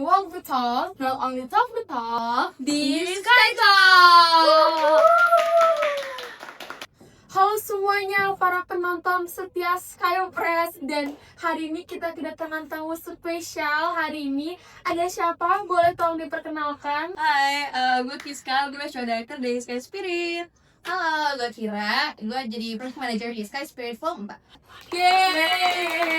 walk the talk, not only talk the talk, di Sky Talk. Halo semuanya para penonton setia Skypress, dan hari ini kita kedatangan tamu spesial. Hari ini ada siapa? Boleh tolong diperkenalkan? Hai, gue Kiska, gue show director dari Sky Spirit. Halo, gue Kira, gue jadi project manager di Sky Spirit Volume 4. Yeay!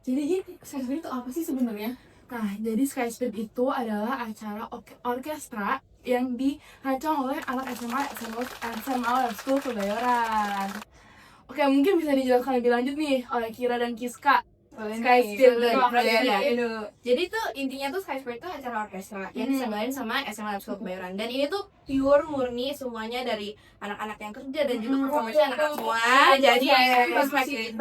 Jadi Sky Spirit itu apa sih sebenarnya? Nah, jadi Sky Spirit itu adalah acara orkestra yang dirancang oleh anak SMA School Kebayoran. Oke, mungkin bisa dijelaskan lebih lanjut nih oleh Kira dan Kiska. Sky Spirit itu apa sih? Jadi tuh intinya tuh Sky Spirit itu acara orkestra yang diselenggarain sama SMA School Kebayoran. Dan ini tuh pure murni semuanya dari anak-anak yang kerja dan juga performance anak-anak semua. Jadi perspektif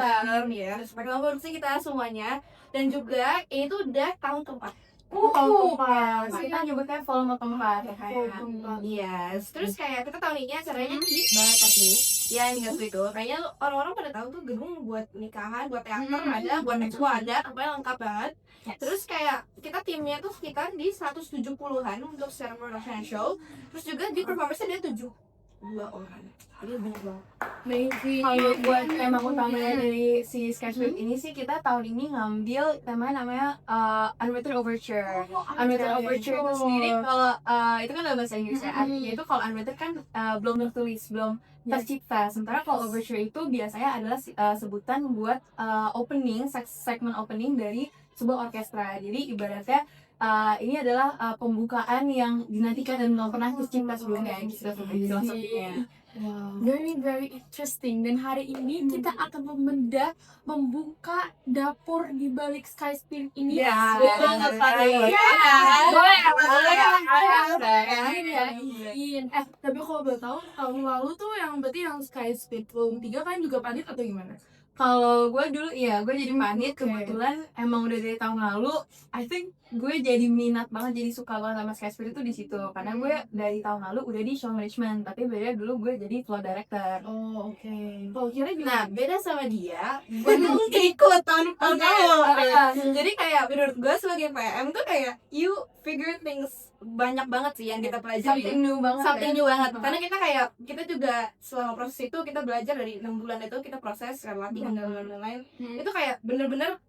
produksi kita semuanya. Dan juga ini tuh udah tahun keempat. Kita nyebutnya volume keempat. Yes. Terus kayak kita tahun ini acaranya di Barat nih. Ya ini itu. Kayaknya orang-orang pada tahu tuh gedung buat nikahan, buat teater ada, buat expo ada, pokoknya lengkap banget. Terus kayak kita timnya tuh sekitar di 170-an untuk secara production show. Terus juga di performance-nya dia 72 orang. Jadi banyak banget. Amazing. Kalau buat tema utamanya dari si Sky Spirit ini sih, kita tahun ini ngambil tema namanya Unwritten Overture. Unwritten Overture itu sendiri kalau itu kan dalam bahasa Inggris ya. Artinya itu kalau unwritten kan belum tertulis, belum tercipta. Sementara kalau overture itu biasanya adalah sebutan buat opening, segmen opening dari sebuah orkestra. Jadi ibaratnya ini adalah pembukaan yang dinantikan dan belum pernah tercipta sebelumnya gitu filosofinya. Wow, very interesting. Dan hari ini kita akan membuka dapur di balik Sky Spirit ini. Ya, tapi kalau boleh tahu, tahun lalu tuh yang berarti yang Sky Spirit Volume 3 kan juga panit atau gimana? Kalau gue dulu iya, gue jadi panit. Kebetulan emang udah dari tahun lalu. I think gue jadi minat banget, jadi suka banget sama Sky Spirit itu di situ. Karena gue dari tahun lalu udah di show management, tapi beda dulu gue jadi floor director. Oh, oke. Kalau Kira Nah, gimana? beda sama dia, gue tuh ikut tahun lalu. Jadi kayak menurut gue sebagai PM tuh kayak you figure things banyak banget sih yang kita pelajari. Something new banget. Something new banget. Karena kita juga selama proses itu kita belajar dari 6 bulan itu kita proses latihan dan lain-lain. Itu kayak bener-bener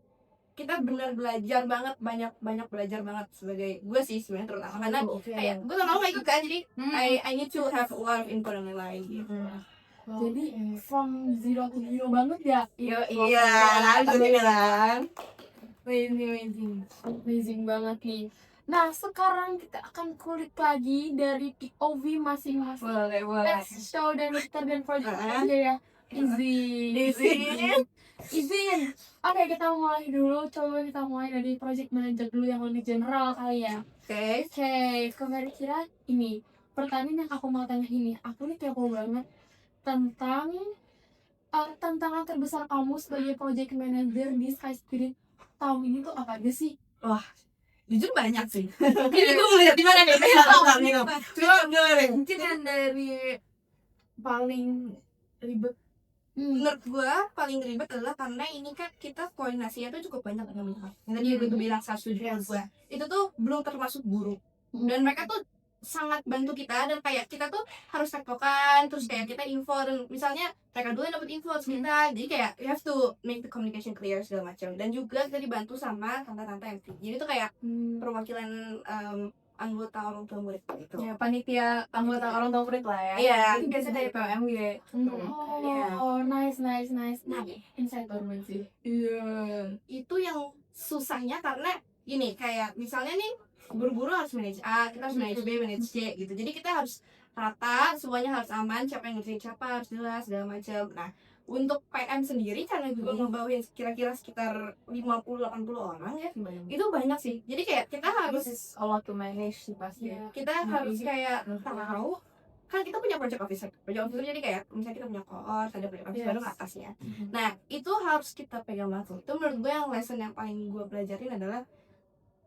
kita belajar banget, banyak belajar banget sebagai gue sih sebenarnya terutama karena kayak gue gak mau ikut kan, jadi I need to have a lot of input dan lain-lain gitu. Jadi from zero to hero banget ya? Iya, alhamdulillah. Amazing banget nih. Nah, sekarang kita akan kulik lagi dari POV masing-masing. Boleh. Let's show dan project aja ya. Izin. Oke, kita mulai dulu. Coba kita mulai dari project manager dulu yang lebih general kali ya. Oke, kira-kira ini pertanyaan yang aku mau tanya ini, aku nih kepo banget tentang tantangan terbesar kamu sebagai project manager di Sky Spirit tahun ini tuh apa aja sih? Wah, jujur banyak sih. Ini gue melihat di mana nih? Mungkin yang dari paling ribet. Menurut gue paling ribet adalah karena ini kan kita koordinasinya tuh cukup banyak dengan mereka. Yang tadi gue bilang 170 gue. Itu tuh belum termasuk guru. Dan mereka tuh sangat bantu kita, dan kayak kita tuh harus tektokan, terus kayak kita info, dan misalnya mereka dulu yang dapat info kita, jadi kayak you have to make the communication clear segala macam. Dan juga kita dibantu sama tante-tante MT, jadi tuh kayak perwakilan anggota orang tua murid gitu. Ya, panitia anggota orang tua murid lah ya. Iya. Itu biasanya dari PMG. Oh, nice. Nah, insight baru sih. Iya. Itu yang susahnya karena gini, kayak misalnya nih buru-buru harus manage A, kita harus manage B, manage C gitu. Jadi kita harus rata, semuanya harus aman, siapa yang ngerjain siapa harus jelas segala macam. Nah, untuk PM sendiri karena juga ngebawain kira-kira sekitar 50-80 orang ya. Itu banyak sih. Jadi kayak kita harus A lot to manage sih pasti. kita harus kayak tahu kan kita punya project officer jadi kayak misalnya kita punya cohort, ada project officer baru atasnya. Nah, itu harus kita pegang langsung. Itu menurut gue yang lesson yang paling gue pelajarin adalah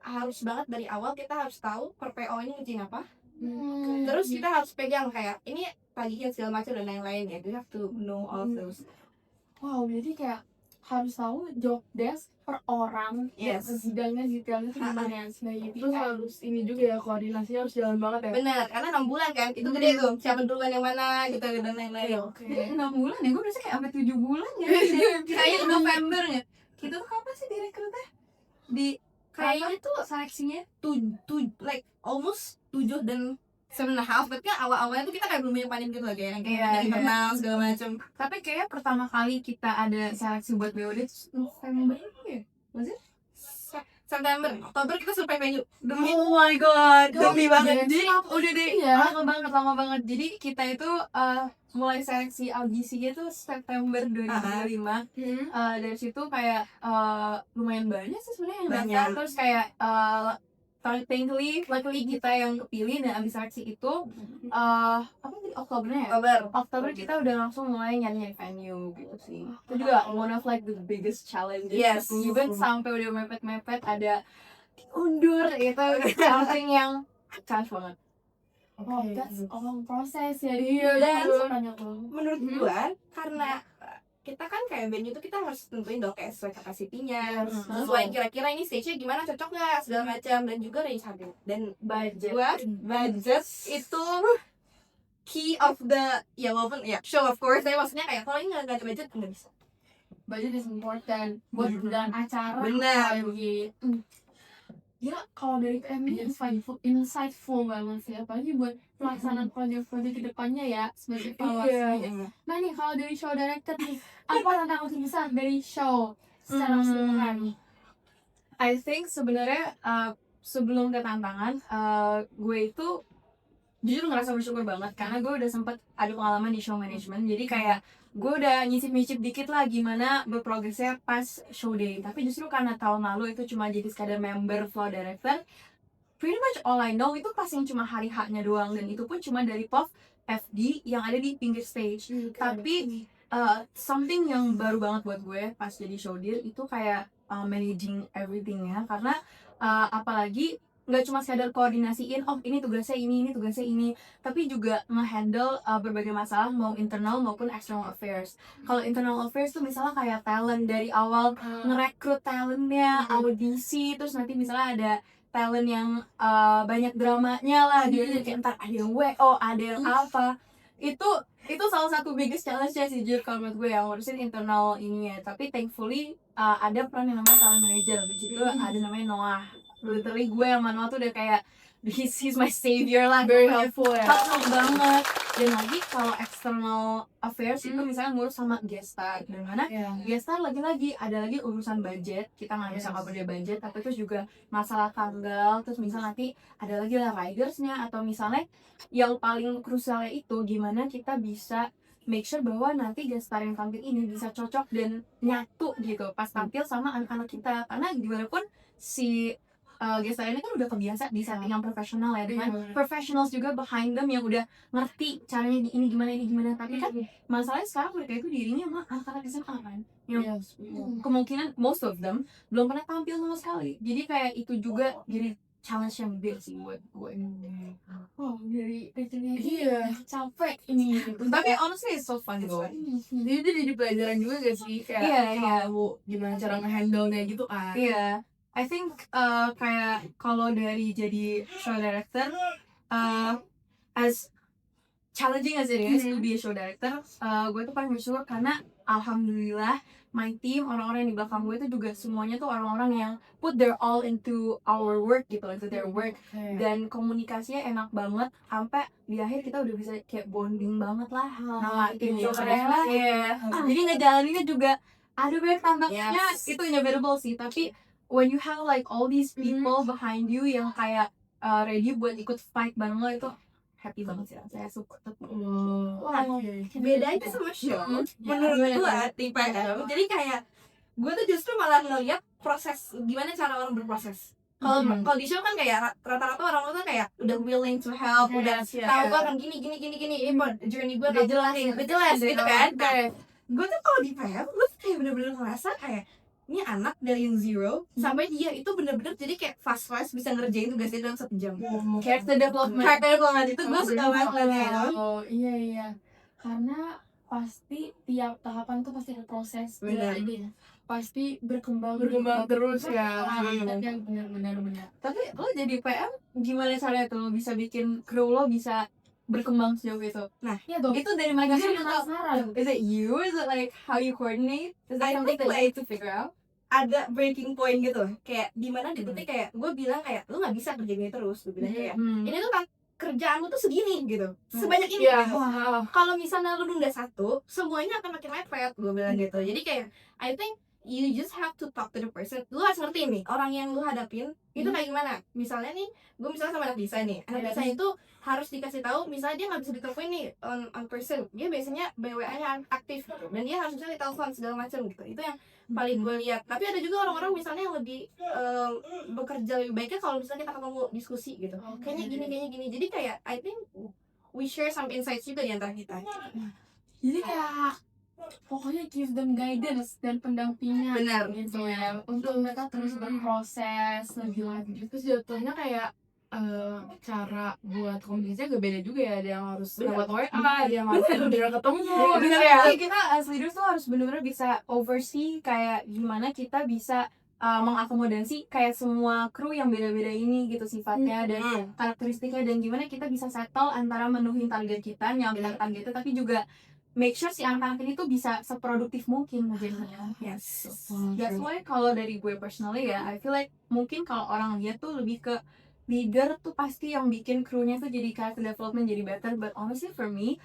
harus banget dari awal kita harus tahu per PO ini ngerjain apa. Terus kita harus pegang kayak ini tagihan segala macam dan lain-lain ya. You have to know all those. Wow, jadi kayak harus tahu job desk per orang, Yes. sidangnya detailnya tuh gimana. Nah itu harus ini juga ya, koordinasinya harus jalan banget ya. Bener, karena 6 bulan kan, itu gede tuh, siapa duluan yang mana gitu dan lain-lain. Oke. 6 bulan ya, gue biasanya kayak sampai 7 bulan ya. Kayak November ya. Kita tuh kapan sih direkrutnya? Di Kayaknya tuh seleksinya? like almost 7 dan 7.5, berarti kan awal-awalnya tuh kita kayak belum banyak panik gitu loh, kayak Iya, dari internal segala macam. Tapi kayak pertama kali kita ada seleksi buat BOD itu November ya? September, Oktober kita survei venue. Oh my god, demi banget. Jadi Jadi, udah deh, iya. lama banget. Jadi kita itu mulai seleksi audisinya tuh September 2005. Dari situ kayak lumayan banyak sih sebenarnya yang Banyak. daftar. Terus kayak luckily kita yang kepilih dan abis seleksi itu apa tadi Oktobernya ya? Oktober kita udah langsung mulai nyari venue gitu sih. Itu juga one of like the biggest challenges. Yes. Even sampai udah mepet-mepet ada diundur itu something yang challenge banget. Oh, that's a long process ya. Iya, dan banyak banget. menurut gua karena kita kan kayak venue tuh kita harus tentuin dong kayak sesuai kapasitinya, sesuai kira-kira ini stage-nya gimana, cocok nggak segala macam, dan juga range harga dan Budget. buat budget itu key of the ya walaupun ya show of course, tapi maksudnya kayak kalau ini nggak ada budget nggak bisa. Budget is important buat jalan acara. Benar. kayak begitu. Ya kalau dari PM ini insightful banget sih, apalagi buat pelaksanaan proyek-proyek kedepannya ya sebagai evaluasi. Nah nih kalau dari show director nih, apa tantangan terbesar dari show secara keseluruhan? I think sebenarnya sebelum ke tantangan, gue itu jujur ngerasa bersyukur banget karena gue udah sempet ada pengalaman di show management. Jadi kayak gue udah nyicip-nyicip dikit lah gimana berprogresnya pas show day. Tapi justru karena tahun lalu itu cuma jadi sekadar member floor director, pretty much all I know itu pas yang cuma hari H-nya doang, dan itu pun cuma dari POV FD yang ada di pinggir stage. Tapi something yang baru banget buat gue pas jadi show deal itu kayak managing everything ya, karena apalagi nggak cuma sekadar koordinasiin ini tugasnya ini, tapi juga nge-handle berbagai masalah mau internal maupun external affairs. Kalau internal affairs tuh misalnya kayak talent, dari awal ngerekrut talentnya, audisi, terus nanti misalnya ada talent yang banyak dramanya lah, dia kayak ntar ada yang WO, ada yang apa, itu salah satu biggest challenge-nya sih jujur kalau menurut gue yang ngurusin internal ini ya. Tapi thankfully ada peran yang namanya talent manager, di situ ada namanya Noah. Literally gue yang manual tuh udah kayak he's my savior lah, Very helpful ya. helpful banget. Dan lagi kalau external affairs itu misalnya ngurus sama guest star, dan mana guest star lagi-lagi ada lagi urusan budget, kita nggak bisa cover dia budget, tapi terus juga masalah tanggal, terus misalnya nanti ada lagi lah ridersnya, atau misalnya yang paling krusialnya itu gimana kita bisa make sure bahwa nanti guest star yang tampil ini bisa cocok dan nyatu gitu pas tampil sama anak-anak kita, karena gimana pun si guest star ini kan udah kebiasa di setting yang profesional ya, dengan professionals juga behind them yang udah ngerti caranya ini gimana, tapi kan masalahnya sekarang mereka itu dirinya sama anak-anak SMA kan yang kemungkinan most of them belum pernah tampil sama sekali, jadi kayak itu juga jadi challenge yang big sih buat gue. Oh dari kecilnya capek ini. Tapi honestly it's so fun though. Jadi itu jadi pelajaran juga gak sih kayak tahu gimana cara nge-handle-nya gitu kan? Iya. I think kayak kalau dari jadi show director, as challenging as it is to be a show director, gue tuh paling bersyukur karena alhamdulillah my team, orang-orang yang di belakang gue itu juga semuanya tuh orang-orang yang put their all into our work gitu, into their work, dan komunikasinya enak banget sampai di akhir kita udah bisa kayak bonding banget lah. Nah, tim show lah. Jadi ngejalaninnya juga ada banyak tantangannya, itu inevitable sih, tapi when you have like all these people behind you yang kayak ready buat ikut fight bareng lo, itu happy banget sih, saya suka. Bedanya sama show menurut gue di PM, jadi kayak gue tuh justru malah ngeliat proses gimana cara orang berproses. Kalau di show kan kayak rata-rata orang tuh kayak udah willing to help, udah tahu gue akan gini ini journey gue udah jelas gitu kan. Gue tuh kalau di PM gue tuh kayak bener-bener ngerasa kayak ini anak dari yang zero sampai dia itu bener-bener jadi kayak fast bisa ngerjain tugasnya dalam 1 jam. Character development itu gue suka banget liatnya itu. Oh iya karena pasti tiap tahapan tuh pasti ada proses. Benar. pasti berkembang terus ya. yang benar. Tapi lo jadi PM gimana caranya tuh lo bisa bikin kru lo bisa berkembang sejauh itu? Iya dong. Itu dari mana sih? Penasaran. Is it you? Is it like how you coordinate? Is that I something think that you need to figure out? ada breaking point gitu loh, kayak dimana di titik kayak gue bilang kayak lu nggak bisa kerja gini terus, gue bilang kayak ini tuh kan kerjaan lu tuh segini gitu, sebanyak ini Iya. gitu. Kalau misalnya lu nunda satu, semuanya akan makin mepet, gue bilang gitu. Jadi kayak I think you just have to talk to the person. Lu harus ngerti nih orang yang lu hadapin itu kayak gimana. Misalnya nih, gue misalnya sama anak desain nih, anak desain itu harus dikasih tahu misalnya dia nggak bisa ditelepon nih on person, dia biasanya BWA-nya aktif gitu, dan dia harus bisa ditelepon segala macam gitu. Itu yang paling gue lihat. Tapi ada juga orang-orang misalnya yang lebih bekerja lebih baiknya kalau misalnya kita ketemu diskusi gitu, kayaknya gini. Jadi kayak I think we share some insights juga di antara kita. Jadi kayak pokoknya give them guidance dan pendampingan Benar. gitu ya, untuk mereka terus berproses lebih lanjut. Terus jatuhnya kayak cara buat komunikasinya gak beda juga ya, ada yang harus lewat WA, ada yang harus bener ketemu. Bener ya. ya. Kita as leaders tuh harus benar-benar bisa oversee kayak gimana kita bisa mengakomodasi kayak semua kru yang beda-beda ini gitu sifatnya dan karakteristiknya, dan gimana kita bisa settle antara menuhin target kita, nyampein targetnya, tapi juga make sure si anak-anak ini tuh bisa seproduktif mungkin jadinya. Yes. That's why kalau dari gue personally ya, I feel like mungkin kalau orang lihat tuh lebih ke leader tuh pasti yang bikin krunya tuh jadi character development jadi better, but honestly for me,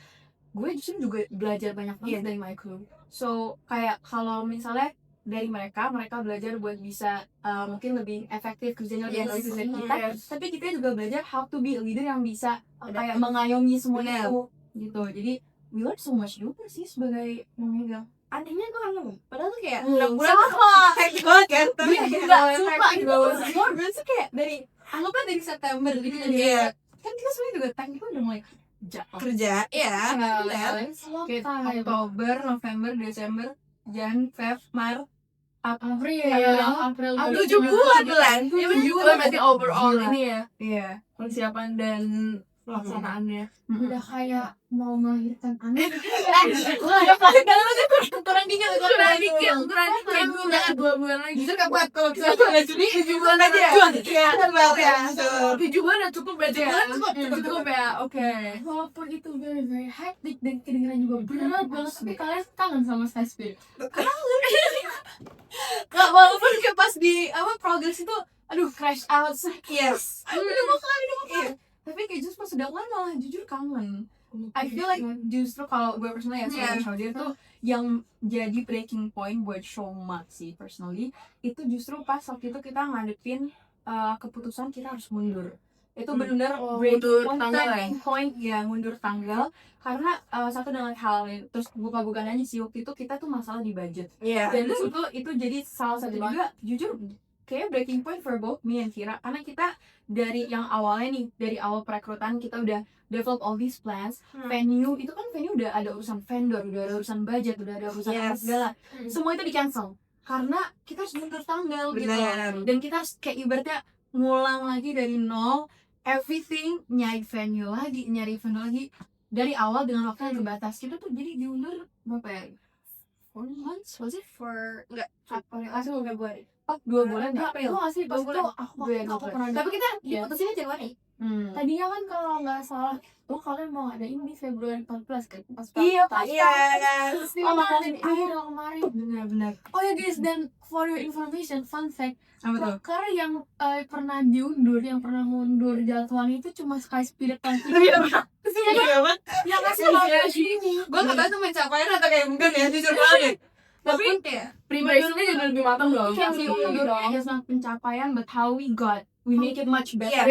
gue justru juga belajar banyak banget dari my crew. So kayak kalau misalnya dari mereka belajar buat bisa mungkin lebih efektif kerjanya lebih efektif dari kita, tapi kita juga belajar how to be a leader yang bisa kayak mengayomi semua itu gitu. Jadi we learn so much juga sih sebagai pemegang. Anehnya gue kan padahal tuh kayak 6 bulan tuh hektik banget kan, tapi Enggak, sumpah itu semua berarti kayak dari anggaplah dari September jadi kita kan kita sebenarnya juga time itu udah mulai kerja ya. Kayak Oktober, November, Desember, Jan, Feb, Maret, April 7 bulan. Ya 7 bulan berarti overall Gila. ini ya, Iya. persiapan dan pelaksanaannya. Udah kayak mau melahirkan anak. kurang dikit. Jangan 2 bulan lagi. Justru gak buat kalau bisa bulan Juni 7 bulan aja ya. Iya, ya. 7 bulan udah cukup berarti ya. Cukup ya, oke. Walaupun itu very very hectic dan kedengeran juga berat banget, tapi kalian kangen sama Sky Spirit. Gak, walaupun kayak pas di progress itu aduh crash out. Yes. Udah mau kelar. Tapi kayak justru pas udah kelar malah jujur kangen. I feel like justru kalau gue personally ya sama dia tuh yang jadi breaking point buat Showmat sih personally itu justru pas waktu itu kita ngadepin keputusan kita harus mundur. Itu benar breaking point, turning point ya, mundur tanggal karena satu dengan hal lain. Terus bukan aja sih waktu itu kita tuh masalah di budget. Dan itu jadi salah satu juga jujur kayak breaking point for both me and Kira, karena kita dari yang awalnya nih, dari awal perekrutan kita udah develop all these plans, venue udah ada urusan vendor, udah ada urusan budget, udah ada urusan apa segala, semua itu di cancel karena kita harus mundur tanggal gitu, dan kita harus kayak ibaratnya ngulang lagi dari nol, everything, nyari vendor lagi dari awal dengan waktu yang terbatas. Kita tuh jadi diundur berapa ya? 4 months was it for langsung Februari. 2 bulan ya? April. Itu masih pas itu aku pernah. Tapi kita diputusinnya Januari. Tadinya kan kalau nggak salah kalian mau ngadain di Februari 14 kan? Pas Iya. Akhir kemarin. Benar. Oh ya guys, dan for your information, fun fact, Apa tuh? proker yang pernah diundur, yang pernah mundur jadwalnya itu cuma Sky Spirit kan. Yang kasih ini. Gue gak tau itu pencapaian atau kayak mungkin ya, jujur banget. Tapi kayak preparationnya juga lebih matang dong. Kayak mundur aja sama pencapaian, but how we make it much better.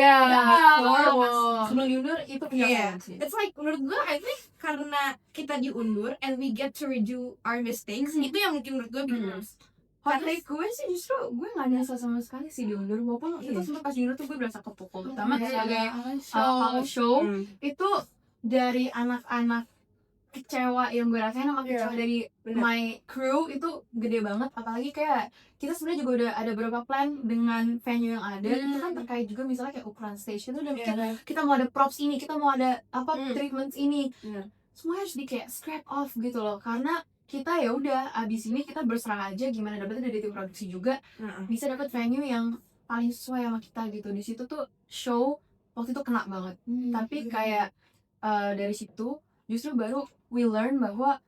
Sebelum diundur itu pencapaian sih. It's like menurut gue I think karena kita diundur and we get to redo our mistakes, itu yang mungkin menurut gue bikin bagus. Hot take gue sih justru gue gak nyesel sama sekali sih diundur, walaupun itu sempat pas diundur tuh gue berasa kepukul, terutama sebagai show itu dari anak-anak kecewa yang gue rasain sama kecewa dari my crew itu gede banget. Apalagi kayak kita sebenarnya juga udah ada beberapa plan dengan venue yang ada, itu kan terkait juga misalnya kayak ukuran stage itu udah kita mau ada props ini, kita mau ada treatments ini, semuanya harus di kayak scrap off gitu loh, karena kita ya udah abis ini kita berserah aja gimana dapetnya dari tim produksi juga bisa dapat venue yang paling sesuai sama kita gitu. Di situ tuh show waktu itu kena banget, tapi kayak dari situ justru baru we learn bahwa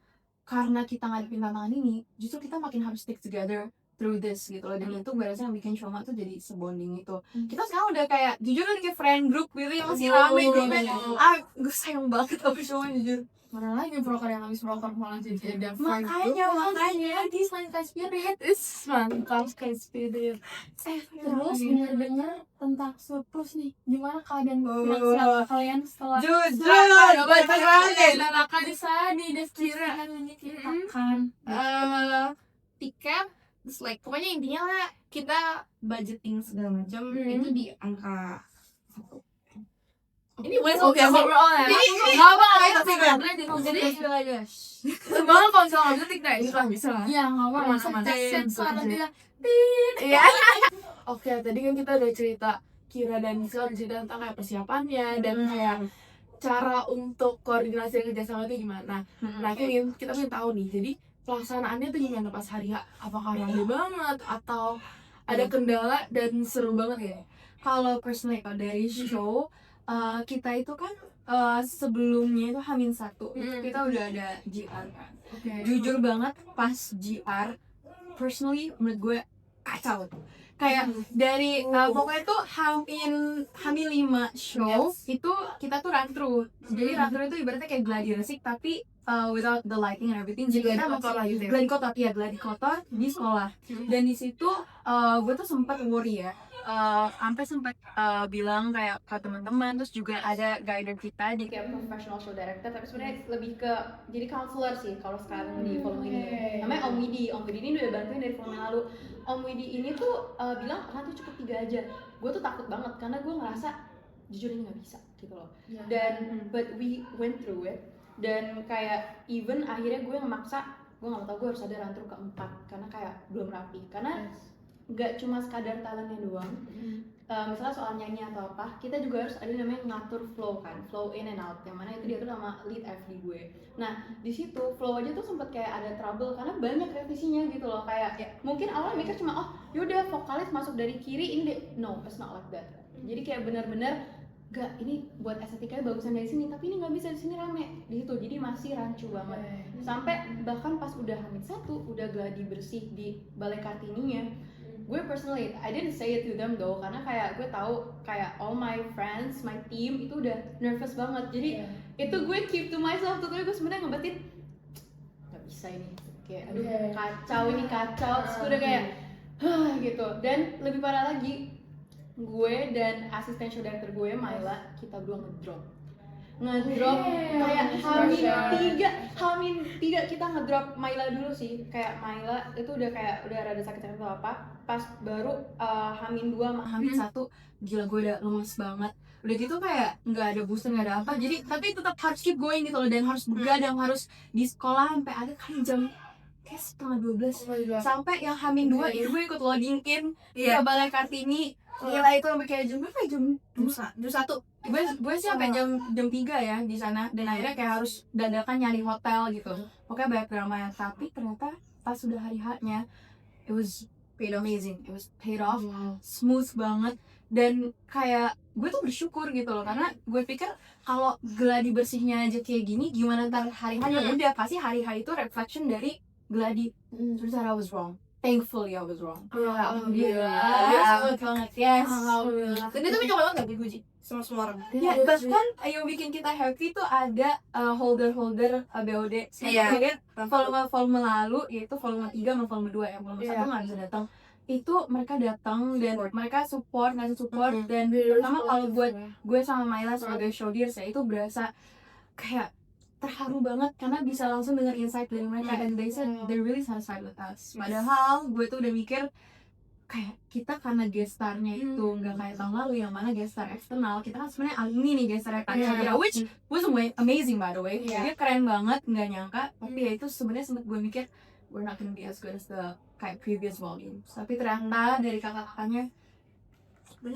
karena kita ngadepin tantangan ini justru kita makin harus stick together through this gitu loh. Dan itu gue rasa yang bikin Shoma tuh jadi sebonding itu. Kita sekarang udah kayak jujur udah kayak friend group gitu yang masih rame gitu. Gue sayang banget sama Shoma jujur. Mana lagi broker yang habis broker malah jadi ada friend Makanya di selain Sky Spirit is mantap Sky Spirit. Terus dengar tentang surplus nih, gimana keadaan finansial kalian setelah jujur akan bisa dideskripsikan menceritakan tiket terus like pokoknya intinya lah kita budgeting segala macam itu di angka 1. Ini boleh overall ya. Ini nggak apa itu jadi sebenarnya kalau misalnya nggak bisa tiktok itu lah bisa lah. Iya nggak apa suara dia iya. Oke, tadi kan kita udah cerita Kira dan Nisa udah cerita tentang kayak persiapannya dan kayak cara untuk koordinasi dan kerjasama itu gimana. Nah, kita pengen tahu nih, jadi pelaksanaannya tuh gimana pas hari H? Apakah rame banget atau ada kendala dan seru banget ya? kalau personally kalau dari show kita itu kan sebelumnya itu H-1 kita udah ada GR kan. Jujur banget pas GR personally menurut gue kacau tuh. Kayak dari pokoknya tuh Hamin 5 show itu kita tuh run through. Jadi run through itu ibaratnya kayak gladi resik tapi without the lighting and everything. Jadi kita masih gladi kotor di sekolah. Dan di situ gue tuh sempat worry ya. Sampai sempat bilang kayak ke teman-teman, terus juga ada guider kita di kayak professional show director, tapi sebenarnya lebih ke jadi counselor sih kalau sekarang di volume ini. Namanya Om Widi ini udah bantuin dari volume lalu. Om Widi ini tuh bilang nanti cukup 3 aja. Gue tuh takut banget karena gue ngerasa jujur ini nggak bisa gitu loh. Dan but we went through it dan kayak even akhirnya gue yang maksa, gue nggak tahu gue harus ada run through keempat karena kayak belum rapi karena nggak cuma sekadar talentnya doang. Misalnya soal nyanyi atau apa, kita juga harus ada namanya ngatur flow kan, flow in and out, yang mana itu dia tuh nama lead FD gue. Nah di situ flow aja tuh sempet kayak ada trouble karena banyak revisinya gitu loh, kayak mungkin awalnya mikir cuma oh yaudah vokalis masuk dari kiri ini deh, no it's not like that. Jadi kayak benar-benar gak ini buat estetikanya bagusan dari sini tapi ini nggak bisa di sini rame di situ, jadi masih rancu banget. Sampai bahkan pas udah H-1 udah gladi bersih di Balai Kartininya, gue personally, I didn't say it to them though, karena kayak gue tahu kayak all my friends, my team itu udah nervous banget. Jadi itu gue keep to myself tuh, gue sebenarnya ngebatin nggak bisa ini, kayak aduh kacau, terus gue udah kayak gitu. Dan lebih parah lagi, gue dan asisten show director gue Myla, kita berdua ngedrop kayak Hamin 3 kita ngedrop Myla dulu sih. Kayak Myla itu udah rada sakit atau apa, pas baru Hamin 2 sama Hamin 1 gila gue udah lemes banget. Udah gitu kayak nggak ada booster, nggak ada apa, jadi tapi tetap harus keep going gitu loh, dan harus begadang, harus di sekolah sampai ada kan jam kayak 11:30 sampai yang Hamin 2 itu gue ikut loading in ke Balai Kartini. Gila itu sampai kayak jam berapa? Jam 1. Gue sih sampai jam 3 ya di sana, dan akhirnya kayak harus dadakan nyari hotel gitu. Pokoknya banyak drama ya, tapi ternyata pas sudah hari H-nya it was amazing. It was paid off, smooth banget, dan kayak gue tuh bersyukur gitu loh, karena gue pikir kalau gladi bersihnya aja kayak gini, gimana ntar hari H-nya? Udah pasti hari H itu reflection dari gladi. Terus I was wrong. Thankfully I was wrong. Alhamdulillah. Banget, yes. Alhamdulillah. dan itu mencoba banget gak dipuji semua orang. Ya, bahkan yang bikin kita happy tuh ada holder BOD. Volume lalu, yaitu volume 3 sama volume 2 ya. Volume 1 nggak bisa datang. Itu mereka datang dan mereka ngasih support dan terutama kalau buat gue sama Myla sebagai showdeers ya, itu berasa kayak terharu banget karena bisa langsung dengar insight dari mereka, and they said they're really satisfied with us. Padahal gue tuh udah mikir kayak kita karena guest starnya itu nggak kayak tahun lalu yang mana guest star eksternal, kita kan sebenarnya alumni nih guest star eksternal, which was amazing by the way. Dia keren banget, nggak nyangka. Tapi ya itu sebenarnya sempet gue mikir we're not gonna be as good as the kayak previous volumes. Tapi ternyata dari kakak-kakaknya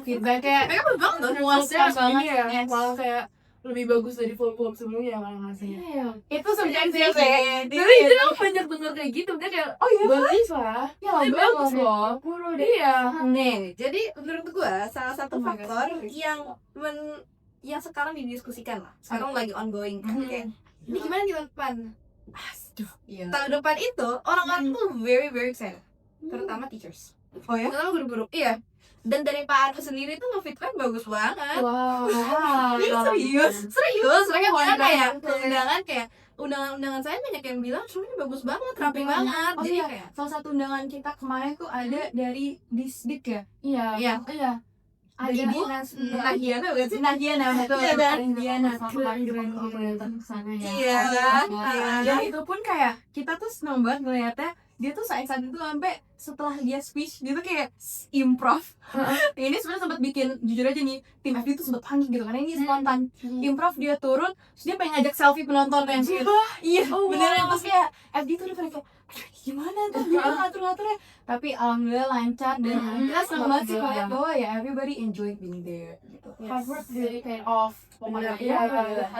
feedbacknya mereka berbangun puas banget. Malah kayak lebih bagus dari film-film sebelumnya kalau ngasihnya. Iya. Itu Subjektif subjektif sih. ya. Tapi itu aku banyak denger kayak gitu, dia kayak Oh iya. bagus lah. Ya Tapi bagus loh. Guru deh. Iya. Nih, jadi menurut gua salah satu Oh my faktor God. yang sekarang didiskusikan lah. Sekarang lagi ongoing kan kayak ini gimana di tahun depan? Aduh, iya. Tahun depan itu orang-orang tuh very very excited. Terutama teachers. Oh ya? Terutama guru-guru. Iya. Dan dari Pak Anu sendiri tuh ngefitkan bagus banget. Wow. Serius, mereka bilang kayak Undangan. undangan saya banyak yang bilang sebenarnya bagus banget, rapi banget. Oh Jadi iya, kayak salah satu undangan kita kemarin tuh ada dari Disdik ya. Iya. Iya. Ada Ibu Nahiana bukan sih? Nahiana betul. Iya, kan? Nahiana sama Keren, kemarin keren, keren. kita kesana ya. Iya. Dan itu pun kayak kita tuh seneng banget ngeliatnya dia tuh excited itu sampai setelah dia speech dia tuh kayak improv. Ini sebenarnya sempat bikin, jujur aja nih, tim FD tuh sempat panik gitu karena ini spontan. Improv dia turun, terus dia pengen ngajak selfie penontonnya gitu. Iya, Oh, beneran. wow. Terus kayak FD tuh udah kayak gimana tuh gimana ngatur-ngaturnya, tapi alhamdulillah lancar dan kita seneng banget sih ngeliat bahwa ya everybody enjoy being there gitu. Hard work jadi paid off. Pokoknya. Iya,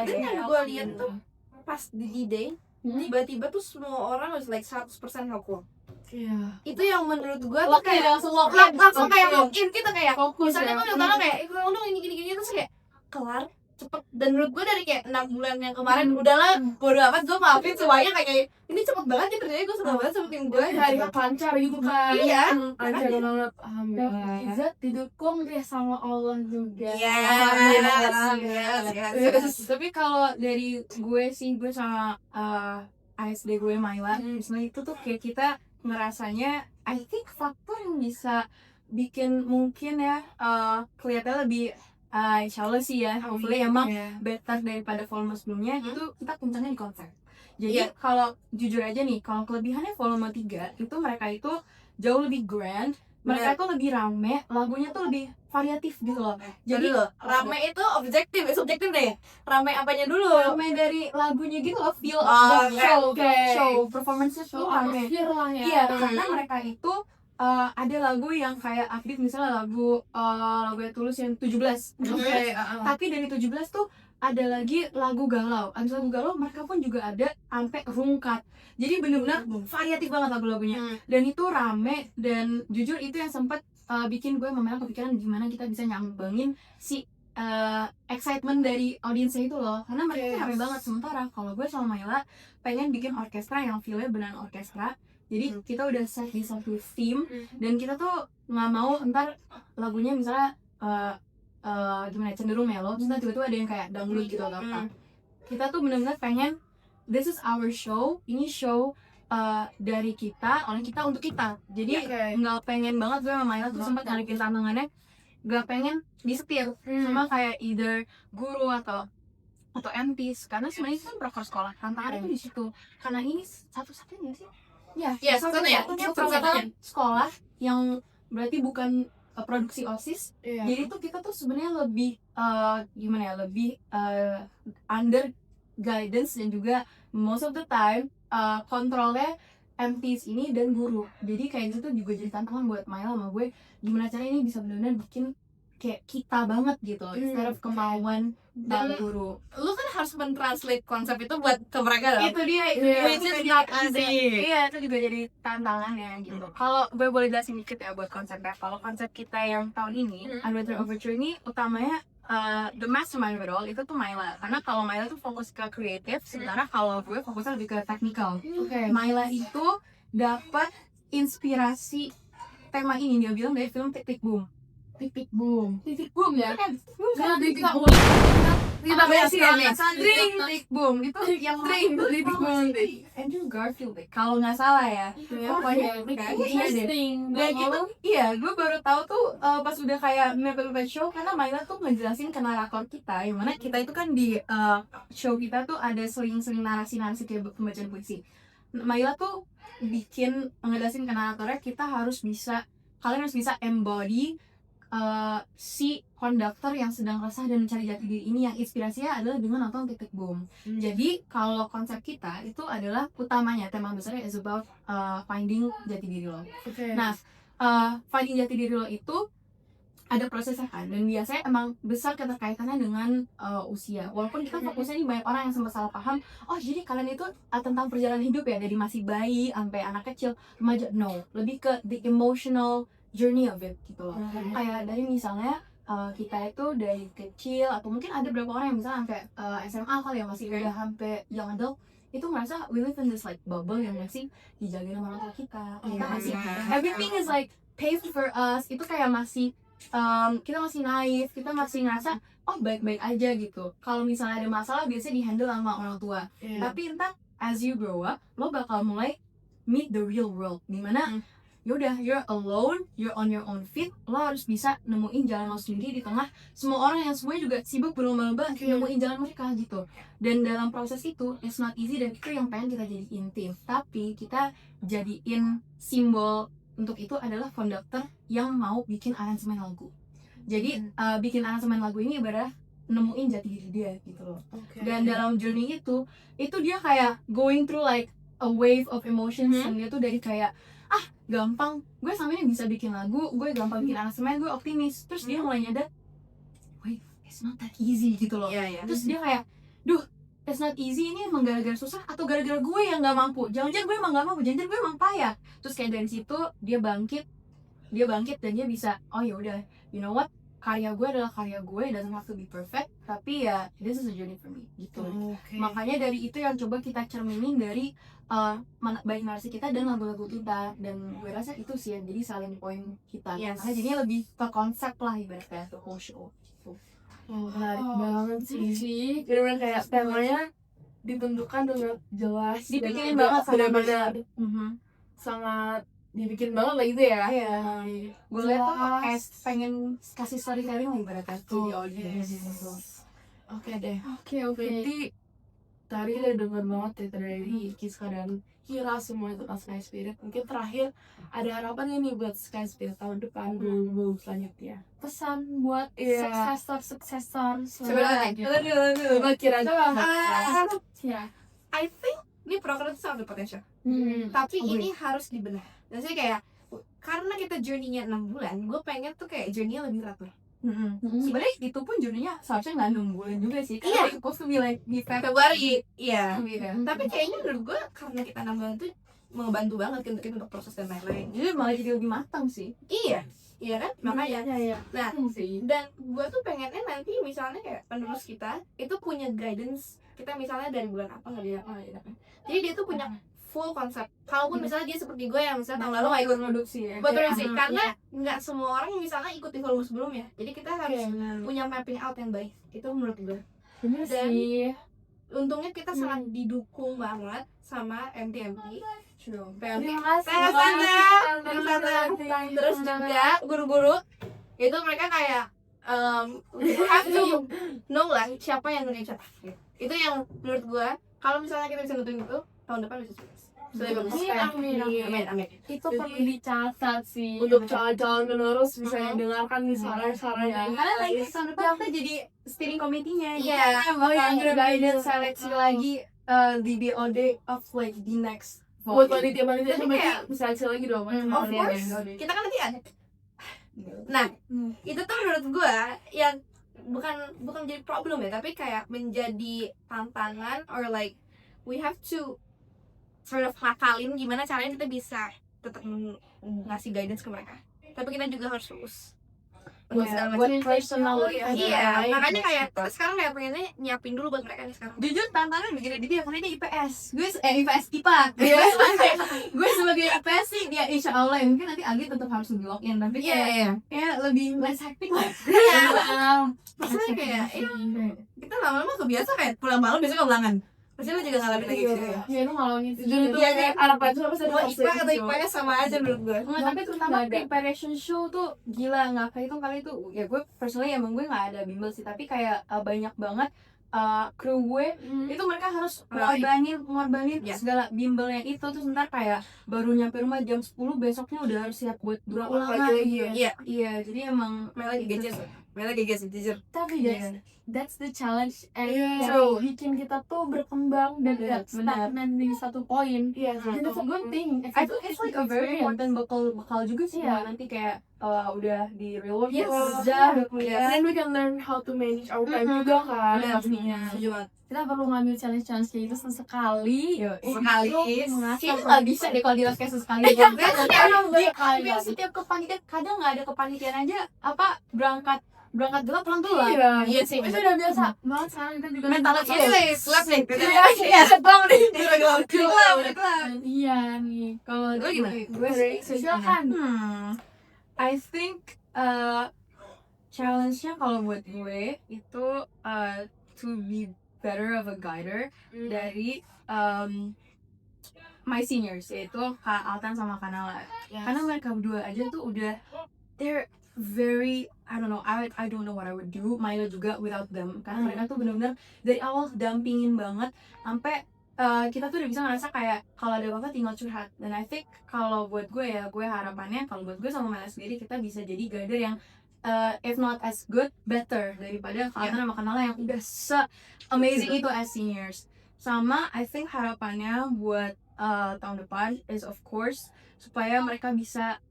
Dan yang gue lihat tuh pas di D-Day tiba-tiba tuh semua orang was like 100% helpful. Iya. Itu yang menurut gue tuh Lock kayak langsung lock langsung kayak Oke. mungkin kita kayak Fokus misalnya ya. gue udah kayak ikut dong ini gini terus kayak kelar cepet. Dan menurut gue dari kayak 6 bulan yang kemarin udahlah bodo amat, gue maafin semuanya kayak ini cepet banget ya kerjanya, gue seneng banget sama tim gue. Hari lancar gitu kan. Iya. Lancar Makanya. banget. Alhamdulillah. Izzat didukung dia sama Allah juga. Iya. Tapi kalau dari gue sih, gue sama ASD gue Maila, misalnya itu tuh kayak kita ngerasanya, I think faktor yang bisa bikin mungkin ya kelihatannya lebih insya Allah sih ya, hopefully emang better daripada volume sebelumnya, itu kita puncaknya di konser. Jadi Iya. kalau jujur aja nih, kalau kelebihannya volume 3 itu mereka itu jauh lebih grand, mereka tuh lebih rame, lagunya tuh lebih variatif gitu loh. Jadi rame itu subjektif deh. Rame apanya dulu? Rame dari lagunya gitu loh, feel of Oh, the show, oke. performance-nya tuh rame. lah ya. Iya, karena mereka itu ada lagu yang kayak update, misalnya lagu Tulus yang 17. Oke. Tapi dari 17 tuh ada lagi lagu galau. Abis lagu galau mereka pun juga ada sampai rungkat. Jadi bener-bener variatif banget lagu-lagunya. Dan itu rame, dan jujur itu yang sempat bikin gue memang kepikiran gimana kita bisa nyambungin si excitement dari audiensnya itu loh. Karena mereka tuh rame banget. Sementara kalau gue sama Maila pengen bikin orkestra yang feel-nya beneran orkestra. Jadi kita udah set di satu theme, dan kita tuh nggak mau ntar lagunya misalnya gimana, cenderung melo, terus nanti tiba-tiba ada yang kayak dangdut gitu atau apa. Kita tuh benar-benar pengen this is our show, ini show dari kita, oleh kita untuk kita. Jadi nggak pengen banget, gue sama Maila tuh sempat nyariin tantangannya, nggak pengen disetir sama kayak either guru atau MPs, karena sebenarnya itu kan proker sekolah. Tantangannya tuh di situ, karena ini satu-satunya sih. Ya, satu-satunya. satu-satunya sekolah yang berarti bukan produksi OSIS. Iya. Jadi tuh kita tuh sebenarnya lebih gimana ya, lebih under guidance, dan juga most of the time kontrolnya MTs ini dan guru. Jadi kayak gitu juga jadi tantangan buat Maila sama gue, gimana caranya ini bisa benar-benar bikin kayak kita banget gitu, instead of kemauan Dan guru. lu kan harus mentranslate konsep itu buat ke mereka dong. Itu dia, Which is not easy. Iya, itu juga jadi tantangannya gitu. Kalau gue boleh jelasin dikit ya buat konsepnya. Kalau konsep kita yang tahun ini, Unwritten Overture ini utamanya the mastermind of it all itu tuh Maila. Karena kalau Maila tuh fokus ke kreatif, sementara kalau gue fokusnya lebih ke technical. Oke. Maila itu dapat inspirasi tema ini, dia bilang dari film Titik Boom. Titik boom ya. Kan? Karena kita ulang kita basic ya nih. Titik Boom itu yang Titik boom. Andrew Garfield deh, kalau nggak salah ya. Pokoknya iya deh. Dan itu gue baru tahu tuh pas udah kayak mepet show, karena Maila tuh ngejelasin ke narator kita, yang mana kita itu kan di show kita tuh ada sering-sering narasi-narasi kayak pembacaan puisi. Maila tuh bikin ngejelasin ke naratornya, kalian harus bisa embody si konduktor yang sedang resah dan mencari jati diri ini, yang inspirasinya adalah dengan nonton Titik Boom. Jadi kalau konsep kita itu adalah utamanya, tema besarnya is about finding jati diri lo. Oke. Nah, finding jati diri lo itu ada prosesnya kan, dan biasanya emang besar keterkaitannya dengan usia. Walaupun kita fokusnya nih banyak orang yang sempat salah paham, oh jadi kalian itu tentang perjalanan hidup ya, dari masih bayi sampai anak kecil, remaja. No, lebih ke the emotional journey of it gitu loh. Kayak dari misalnya kita itu dari kecil, atau mungkin ada beberapa orang yang misalnya sampai SMA kali ya, masih udah sampai young adult, itu ngerasa we live in this like bubble yang masih dijagain sama orang tua kita masih everything is like paved for us. Itu kayak masih kita masih naif, kita masih ngerasa oh baik-baik aja gitu. Kalau misalnya ada masalah biasanya dihandle sama orang tua. Tapi entah as you grow up, lo bakal mulai meet the real world, dimana yaudah you're alone, you're on your own feet, lo harus bisa nemuin jalan lo sendiri di tengah semua orang yang semuanya juga sibuk berlomba-lomba nemuin jalan mereka gitu. Dan dalam proses itu it's not easy, dan itu yang pengen kita jadiin tim, tapi kita jadiin simbol untuk itu adalah konduktor yang mau bikin aransemen lagu. Jadi bikin aransemen lagu ini ibarat nemuin jati diri dia gitu loh. Dan dalam journey itu dia kayak going through like a wave of emotions. Dan dia tuh dari kayak gampang, gue sama ini bisa bikin lagu, gue gampang bikin aransemen, gue optimis. Terus dia mulai nyadar, wait, it's not that easy gitu loh. Terus dia kayak, duh, it's not easy ini emang gara-gara susah atau gara-gara gue yang nggak mampu? Jangan-jangan gue emang nggak mampu, jangan-jangan gue emang payah. Terus kayak dari situ dia bangkit dan dia bisa, oh ya udah, you know what, karya gue adalah karya gue, doesn't have to be perfect, tapi ya this is a journey for me gitu. Makanya dari itu yang coba kita cerminin dari baik narasi kita dan lagu-lagu kita, dan gue rasa itu sih yang jadi selling point kita. Karena jadinya lebih ke konsep lah ibaratnya the whole show gitu. Menarik banget sih. Bener-bener kayak temanya ditentukan dengan jelas, dipikirin dan banget, benar-benar sangat dibikin banget lah itu ya. Gue liat tuh kayak pengen kasih storytelling lah ibaratnya di audience gitu. Oke deh. Oke. Berarti tadi udah denger banget ya dari Kiska dan Kira semua tentang Sky Spirit. Mungkin terakhir ada harapan nih buat Sky Spirit tahun depan, dulu selanjutnya. Pesan buat suksesor Coba Kira. ya. I think ini program sangat berpotensial. Tapi ini harus dibelah. Maksudnya kayak karena kita journey-nya 6 bulan, gue pengen tuh kayak journey-nya lebih teratur. Sebenarnya itu pun jurnalnya seharusnya nggak 6 bulan juga sih. Iya. Supposed to be like di Februari. Iya. Tapi Tapi kayaknya menurut gue karena kita 6 bulan tuh membantu banget untuk proses dan lain-lain. jadi malah jadi lebih matang sih. Iya. Iya kan? Makanya. Iya. Nah, sih. dan gue tuh pengennya nanti misalnya kayak penerus kita itu punya guidance. Kita misalnya dari bulan apa nggak dia apa. Jadi dia tuh punya full konsep. Kalaupun misalnya dia seperti gue yang misalnya tahun lalu nggak ikut produksi ya. buat produksi, karena nggak semua orang misalnya ikuti volume sebelumnya. Jadi kita harus punya mapping out yang baik. Itu menurut gue. Bener Dan sih. untungnya kita sangat didukung banget sama MTMT. Terima kasih. Terus juga guru-guru itu mereka kayak have to know lah siapa yang ngerjain siapa. Itu yang menurut gue kalau misalnya kita bisa nentuin itu tahun depan bisa sukses. Sudah bagus. Amin. Itu perlu dicatat sih. Untuk calon-calon penerus bisa dengarkan nih saran-sarannya. Karena lagi tahun depan kita jadi steering committee-nya. Iya. Mau yang guidance seleksi lagi di BOD of like the next. Buat panitia-panitia Jadi berarti kayak bisa hasil lagi dong. of course kita kan nanti ada. Nah, itu tuh menurut gue yang bukan jadi problem ya, tapi kayak menjadi tantangan or like we have to sort of ngakalin gimana caranya kita bisa tetap ngasih guidance ke mereka, tapi kita juga harus fokus buat personal. iya, makanya kayak kita sekarang kayak pengennya nyiapin dulu buat mereka nih sekarang. Jujur tantangan begini dia karena dia IPS, gue IPS IPA. Gue sebagai IPS sih dia insya Allah ya, mungkin nanti Agi tetap harus lebih lock in, tapi kayak lebih less hectic lah. Maksudnya kayak kita lama-lama kebiasa kayak pulang malam biasanya ulangan. Pasti lu juga ngalamin lagi gitu ya. Iya, itu ngalangin sih. Jujur itu kayak harapan itu pasti ada IPA atau IPS sama aja menurut gue. Tapi terutama preparation show tuh gila, nggak kayak itu kali itu. Ya gue personally emang gue nggak ada bimbel sih, tapi kayak banyak banget kru gue itu mereka harus ngorbanin segala bimbelnya itu. Terus ntar kayak baru nyampe rumah jam 10 besoknya udah harus siap buat berulang lagi. Iya. Iya, jadi emang Main lagi gadget. Main lagi guys, teaser. Tapi guys, that's the challenge and Iya. yang bikin kita tuh berkembang dan Benar, gak stagnan di satu poin. Iya, And it's a good thing. I think it's like a very important bekal juga sih Iya. buat nanti kayak udah di real world Yes. kerja, udah kuliah. And we can learn how to manage our time juga kan. Benar. pastinya. Setuju banget. Kita perlu ngambil challenge-challenge kayak gitu sesekali. Sekali. Mengasah Kayaknya nggak bisa deh kalau di last kayak sekali. Tapi setiap kepanitiaan, kadang nggak ada kepanitiaan aja berangkat gelap pulang gelap. Iya sih. Itu udah biasa banget sekarang kita juga Mental nonton. gelap nih. Iya, sebang nih. Gelap. Iya nih. Kalau Lu gimana? gue silakan. I think challenge-nya kalau buat gue itu to be better of a guider dari my seniors, yaitu Kak Altan sama Kak Nala. Karena mereka berdua aja tuh udah they're very I don't know what I would do Milo juga without them, karena mereka tuh benar-benar dari awal dampingin banget sampai kita tuh udah bisa ngerasa kayak kalau ada apa-apa tinggal curhat. Dan I think kalau buat gue ya, gue harapannya kalau buat gue sama Mela sendiri kita bisa jadi guider yang if not as good, better daripada Altan sama Kanala yang udah se-amazing itu as seniors. Sama I think harapannya buat tahun depan is of course supaya mereka bisa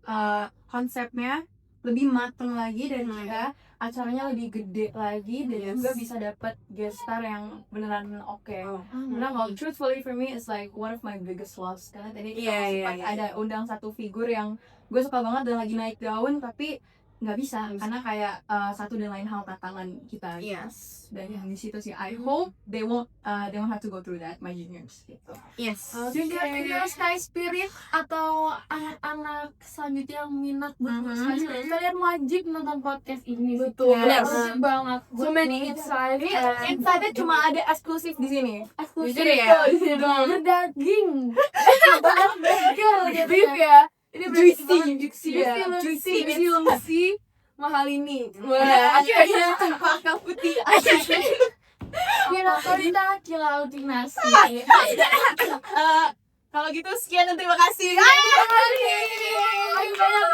konsepnya lebih mateng lagi dan juga acaranya lebih gede lagi dan juga bisa dapat guest star yang beneran oke. Karena kalau truthfully for me it's like one of my biggest loss, karena tadi kita sempat ada undang satu figur yang gue suka banget dan lagi naik daun tapi nggak bisa karena kayak satu dan lain hal tantangan kita. Yes. Dan yang di situ sih I hope they won't have to go through that, my juniors gitu. Yes. Juga video Sky Spirit atau anak-anak selanjutnya yang minat buat Sky Spirit, kalian wajib nonton podcast ini. Betul. Yes. Yes. Wajib banget. So many insights. Ini inside cuma ada eksklusif di sini. Eksklusif Jujur ya? di sini. Berdaging. Beef ya. Ini Juicy ya. Juicy Juicy mahal ini. Wah, akhirnya pakai putih. Kira kita kilaudinasi. Kalau gitu sekian dan terima kasih. Ayo banyak